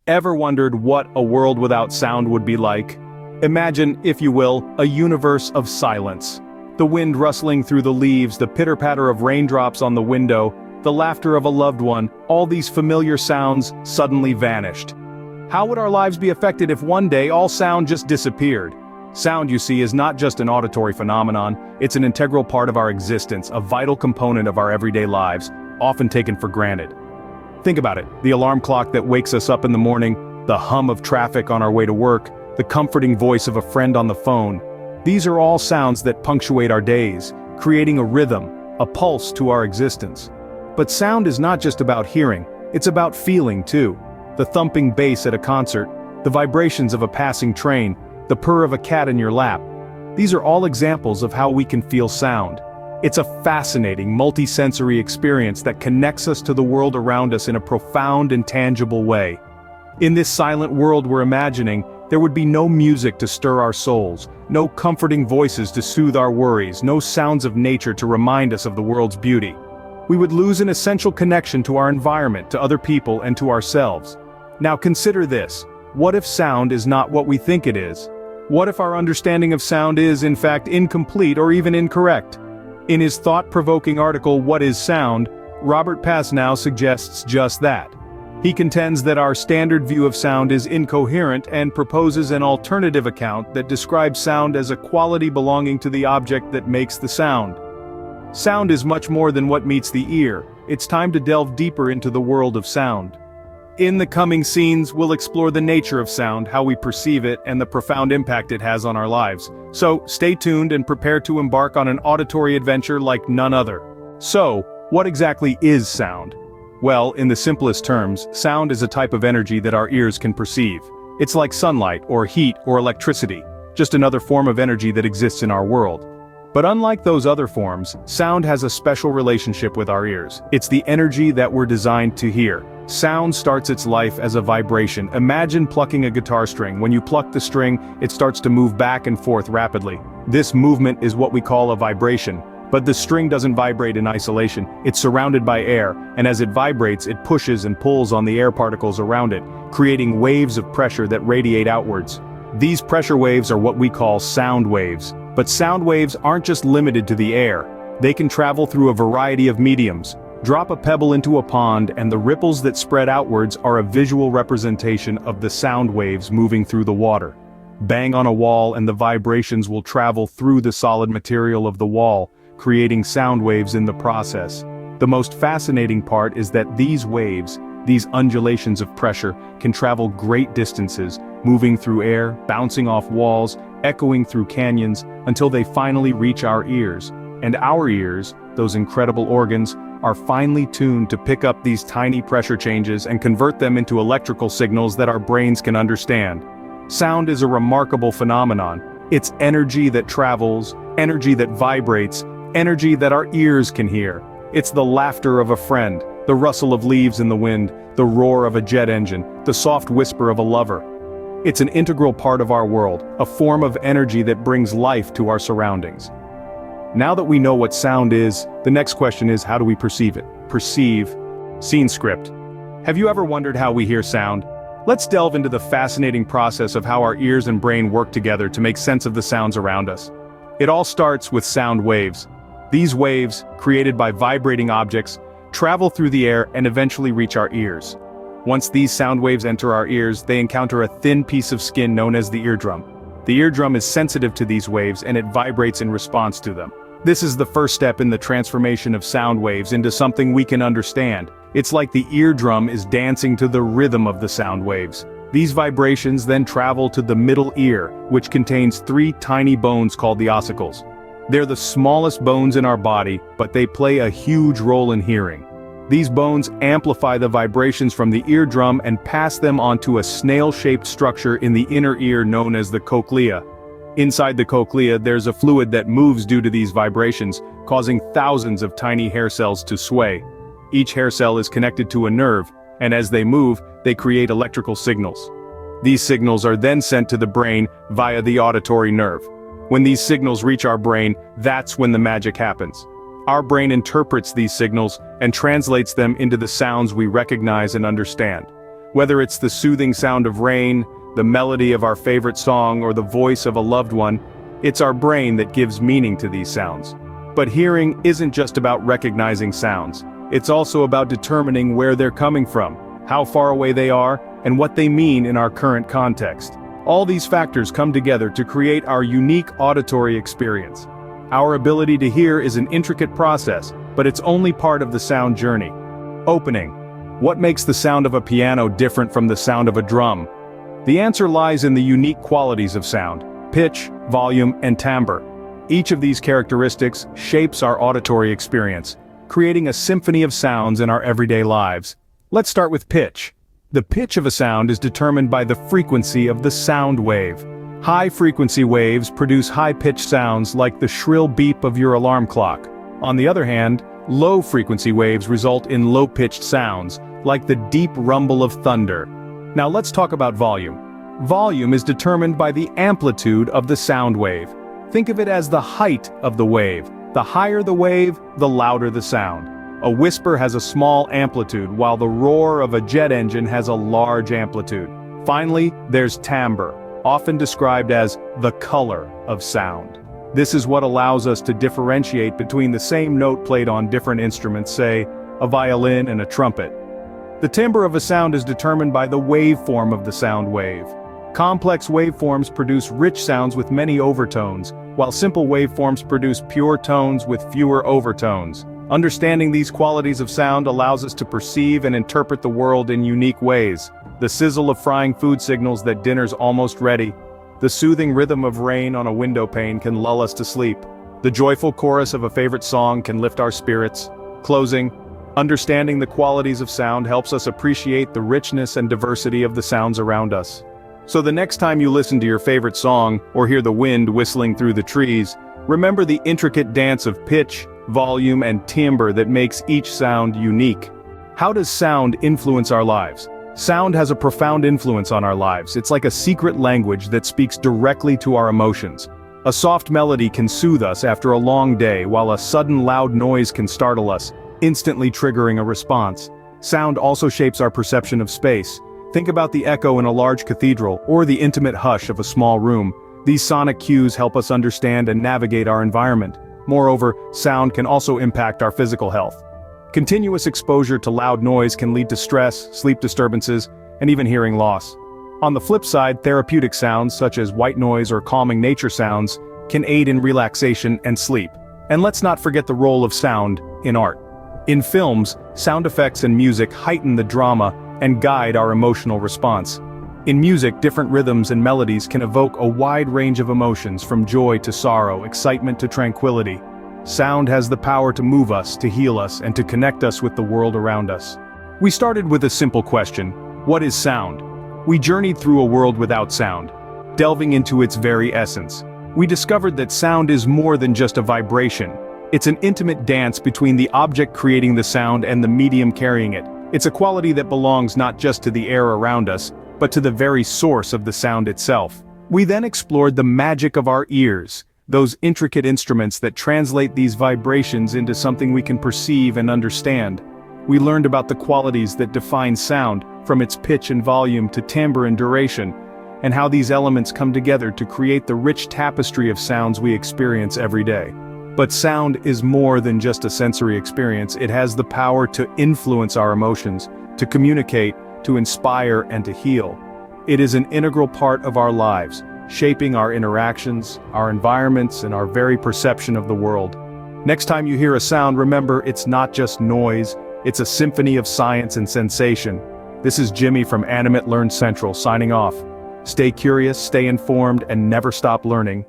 Ever wondered what a world without sound would be like? Imagine, if you will, a universe of silence. The wind rustling through the leaves, the pitter-patter of raindrops on the window, the laughter of a loved one, all these familiar sounds suddenly vanished. How would our lives be affected if one day all sound just disappeared? Sound, you see, is not just an auditory phenomenon, it's an integral part of our existence, a vital component of our everyday lives, often taken for granted. Think about it, the alarm clock that wakes us up in the morning, the hum of traffic on our way to work, the comforting voice of a friend on the phone. These are all sounds that punctuate our days, creating a rhythm, a pulse to our existence. But sound is not just about hearing, it's about feeling too. The thumping bass at a concert, the vibrations of a passing train, the purr of a cat in your lap. These are all examples of how we can feel sound. It's a fascinating, multi-sensory experience that connects us to the world around us in a profound and tangible way. In this silent world we're imagining, there would be no music to stir our souls, no comforting voices to soothe our worries, no sounds of nature to remind us of the world's beauty. We would lose an essential connection to our environment, to other people, and to ourselves. Now consider this. What if sound is not what we think it is? What if our understanding of sound is, in fact, incomplete or even incorrect? In his thought-provoking article, What is Sound?, Robert Pasnow suggests just that. He contends that our standard view of sound is incoherent and proposes an alternative account that describes sound as a quality belonging to the object that makes the sound. Sound is much more than what meets the ear. It's time to delve deeper into the world of sound. In the coming scenes, we'll explore the nature of sound, how we perceive it, and the profound impact it has on our lives. So, stay tuned and prepare to embark on an auditory adventure like none other. So, what exactly is sound? Well, in the simplest terms, sound is a type of energy that our ears can perceive. It's like sunlight, or heat, or electricity, just another form of energy that exists in our world. But unlike those other forms, sound has a special relationship with our ears. It's the energy that we're designed to hear. Sound starts its life as a vibration. Imagine plucking a guitar string. When you pluck the string, it starts to move back and forth rapidly. This movement is what we call a vibration. But the string doesn't vibrate in isolation, it's surrounded by air, and as it vibrates, it pushes and pulls on the air particles around it, creating waves of pressure that radiate outwards. These pressure waves are what we call sound waves. But sound waves aren't just limited to the air. They can travel through a variety of mediums. Drop a pebble into a pond and the ripples that spread outwards are a visual representation of the sound waves moving through the water. Bang on a wall and the vibrations will travel through the solid material of the wall, creating sound waves in the process. The most fascinating part is that these waves, these undulations of pressure, can travel great distances, moving through air, bouncing off walls, echoing through canyons, until they finally reach our ears. And our ears, those incredible organs, are finely tuned to pick up these tiny pressure changes and convert them into electrical signals that our brains can understand. Sound is a remarkable phenomenon. It's energy that travels, energy that vibrates, energy that our ears can hear. It's the laughter of a friend, the rustle of leaves in the wind, the roar of a jet engine, the soft whisper of a lover. It's an integral part of our world, a form of energy that brings life to our surroundings. Now that we know what sound is, the next question is, how do we perceive it? Perceive. Scene script. Have you ever wondered how we hear sound? Let's delve into the fascinating process of how our ears and brain work together to make sense of the sounds around us. It all starts with sound waves. These waves, created by vibrating objects, travel through the air and eventually reach our ears. Once these sound waves enter our ears, they encounter a thin piece of skin known as the eardrum. The eardrum is sensitive to these waves and it vibrates in response to them. This is the first step in the transformation of sound waves into something we can understand. It's like the eardrum is dancing to the rhythm of the sound waves. These vibrations then travel to the middle ear, which contains 3 tiny bones called the ossicles. They're the smallest bones in our body, but they play a huge role in hearing. These bones amplify the vibrations from the eardrum and pass them onto a snail-shaped structure in the inner ear known as the cochlea. Inside the cochlea, there's a fluid that moves due to these vibrations, causing thousands of tiny hair cells to sway. Each hair cell is connected to a nerve, and as they move, they create electrical signals. These signals are then sent to the brain via the auditory nerve. When these signals reach our brain, that's when the magic happens. Our brain interprets these signals and translates them into the sounds we recognize and understand. Whether it's the soothing sound of rain, the melody of our favorite song, or the voice of a loved one, it's our brain that gives meaning to these sounds. But hearing isn't just about recognizing sounds. It's also about determining where they're coming from, how far away they are, and what they mean in our current context. All these factors come together to create our unique auditory experience. Our ability to hear is an intricate process, but it's only part of the sound journey. Opening. What makes the sound of a piano different from the sound of a drum? The answer lies in the unique qualities of sound: pitch, volume, and timbre. Each of these characteristics shapes our auditory experience, creating a symphony of sounds in our everyday lives. Let's start with pitch. The pitch of a sound is determined by the frequency of the sound wave. High-frequency waves produce high-pitched sounds like the shrill beep of your alarm clock. On the other hand, low-frequency waves result in low-pitched sounds, like the deep rumble of thunder. Now let's talk about volume. Volume is determined by the amplitude of the sound wave. Think of it as the height of the wave. The higher the wave, the louder the sound. A whisper has a small amplitude, while the roar of a jet engine has a large amplitude. Finally, there's timbre, often described as the color of sound. This is what allows us to differentiate between the same note played on different instruments, say, a violin and a trumpet. The timbre of a sound is determined by the waveform of the sound wave. Complex waveforms produce rich sounds with many overtones, while simple waveforms produce pure tones with fewer overtones. Understanding these qualities of sound allows us to perceive and interpret the world in unique ways. The sizzle of frying food signals that dinner's almost ready. The soothing rhythm of rain on a window pane can lull us to sleep. The joyful chorus of a favorite song can lift our spirits. Closing. Understanding the qualities of sound helps us appreciate the richness and diversity of the sounds around us. So the next time you listen to your favorite song, or hear the wind whistling through the trees, remember the intricate dance of pitch, volume, and timbre that makes each sound unique. How does sound influence our lives? Sound has a profound influence on our lives. It's like a secret language that speaks directly to our emotions. A soft melody can soothe us after a long day, while a sudden loud noise can startle us, instantly triggering a response. Sound also shapes our perception of space. Think about the echo in a large cathedral, or the intimate hush of a small room. These sonic cues help us understand and navigate our environment. Moreover, sound can also impact our physical health. Continuous exposure to loud noise can lead to stress, sleep disturbances, and even hearing loss. On the flip side, therapeutic sounds such as white noise or calming nature sounds can aid in relaxation and sleep. And let's not forget the role of sound in art. In films, sound effects and music heighten the drama and guide our emotional response. In music, different rhythms and melodies can evoke a wide range of emotions, from joy to sorrow, excitement to tranquility. Sound has the power to move us, to heal us, and to connect us with the world around us. We started with a simple question: what is sound? We journeyed through a world without sound, delving into its very essence. We discovered that sound is more than just a vibration. It's an intimate dance between the object creating the sound and the medium carrying it. It's a quality that belongs not just to the air around us, but to the very source of the sound itself. We then explored the magic of our ears, those intricate instruments that translate these vibrations into something we can perceive and understand. We learned about the qualities that define sound, from its pitch and volume to timbre and duration, and how these elements come together to create the rich tapestry of sounds we experience every day. But sound is more than just a sensory experience. It has the power to influence our emotions, to communicate, to inspire, and to heal. It is an integral part of our lives, shaping our interactions, our environments, and our very perception of the world. Next time you hear a sound, remember, it's not just noise, it's a symphony of science and sensation. This is Jimmy from Animate Learn Central signing off. Stay curious, stay informed, and never stop learning.